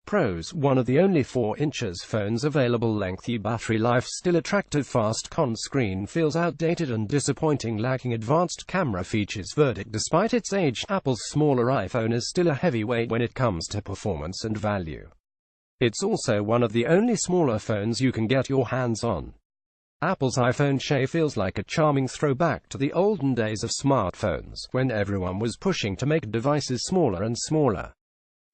Pros: one of the only 4 inches phones available. Lengthy battery life, still attractive. Fast con: screen feels outdated and disappointing, lacking advanced camera features. Verdict: despite its age, Apple's smaller iPhone is still a heavyweight when it comes to performance and value. It's also one of the only smaller phones you can get your hands on. Apple's iPhone SE feels like a charming throwback to the olden days of smartphones, when everyone was pushing to make devices smaller and smaller.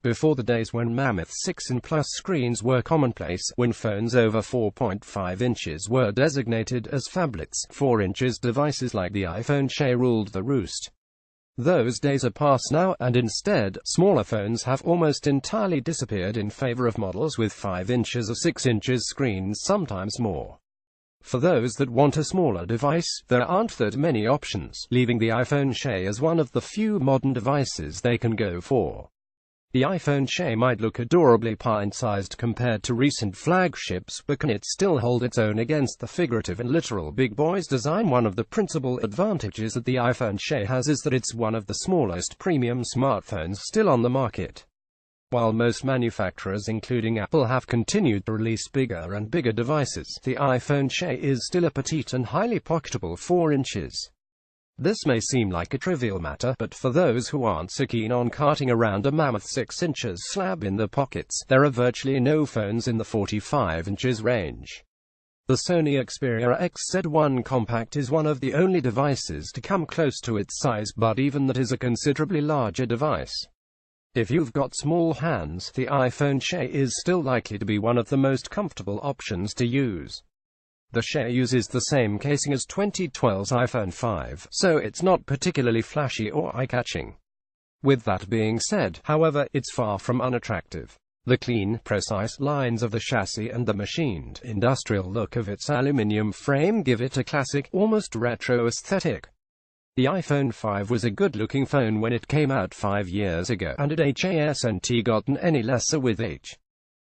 Before the days when mammoth 6 and plus screens were commonplace, when phones over 4.5 inches were designated as phablets, 4 inches devices like the iPhone SE ruled the roost. Those days are past now, and instead, smaller phones have almost entirely disappeared in favor of models with 5 inches or 6 inches screens, sometimes more. For those that want a smaller device, there aren't that many options, leaving the iPhone SE as one of the few modern devices they can go for. The iPhone SE might look adorably pint-sized compared to recent flagships, but can it still hold its own against the figurative and literal big boys design? One of the principal advantages that the iPhone SE has is that it's one of the smallest premium smartphones still on the market. While most manufacturers, including Apple, have continued to release bigger and bigger devices, the iPhone SE is still a petite and highly pocketable 4 inches. This may seem like a trivial matter, but for those who aren't so keen on carting around a mammoth 6 inches slab in their pockets, there are virtually no phones in the 45 inches range. The Sony Xperia XZ1 Compact is one of the only devices to come close to its size, but even that is a considerably larger device. If you've got small hands, the iPhone SE is still likely to be one of the most comfortable options to use. The SE uses the same casing as 2012's iPhone 5, so it's not particularly flashy or eye-catching. With that being said, however, it's far from unattractive. The clean, precise lines of the chassis and the machined, industrial look of its aluminium frame give it a classic, almost retro aesthetic. The iPhone 5 was a good-looking phone when it came out 5 years ago, and it hasn't gotten any lesser with age.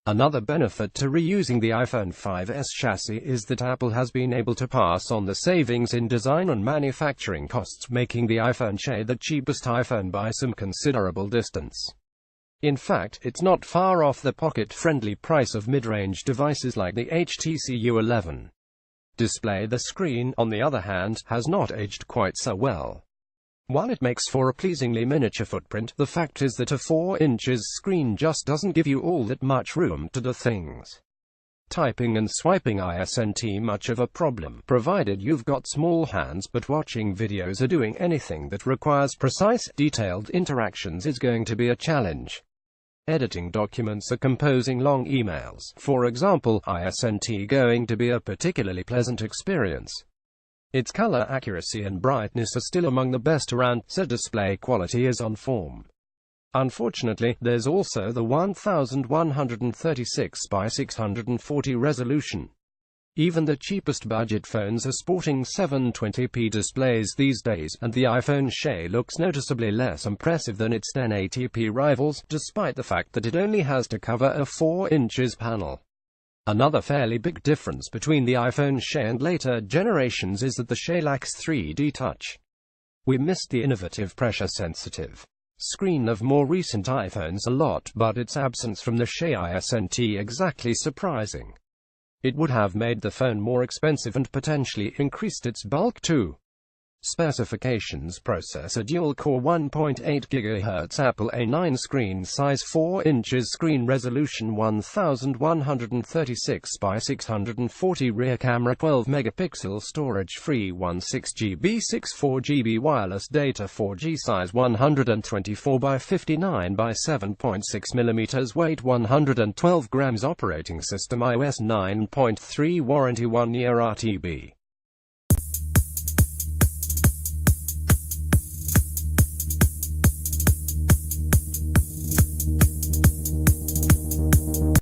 Another benefit to reusing the iPhone 5's chassis is that Apple has been able to pass on the savings in design and manufacturing costs, making the iPhone SE the cheapest iPhone by some considerable distance. In fact, it's not far off the pocket-friendly price of mid-range devices like the HTC U11. Display: the screen, on the other hand, has not aged quite so well. While it makes for a pleasingly miniature footprint, the fact is that a 4 inches screen just doesn't give you all that much room to do things. Typing and swiping isn't much of a problem, provided you've got small hands, but watching videos or doing anything that requires precise, detailed interactions is going to be a challenge. Editing documents or composing long emails, for example, isn't going to be a particularly pleasant experience. Its color accuracy and brightness are still among the best around, so display quality is on form. Unfortunately, there's also the 1136 by 640 resolution. Even the cheapest budget phones are sporting 720p displays these days, and the iPhone SE looks noticeably less impressive than its 1080p rivals, despite the fact that it only has to cover a 4 inches panel. Another fairly big difference between the iPhone SE and later generations is that the SE lacks 3D touch. We missed the innovative pressure-sensitive screen of more recent iPhones a lot, but its absence from the SE isn't exactly surprising. It would have made the phone more expensive and potentially increased its bulk too. Specifications: processor dual-core 1.8 GHz Apple A9 screen size 4 inches screen resolution 1136 by 640 rear camera 12 megapixel storage free 16GB 64GB wireless data 4G size 124 by 59 by 7.6 mm weight 112 grams operating system iOS 9.3 warranty 1 year RTB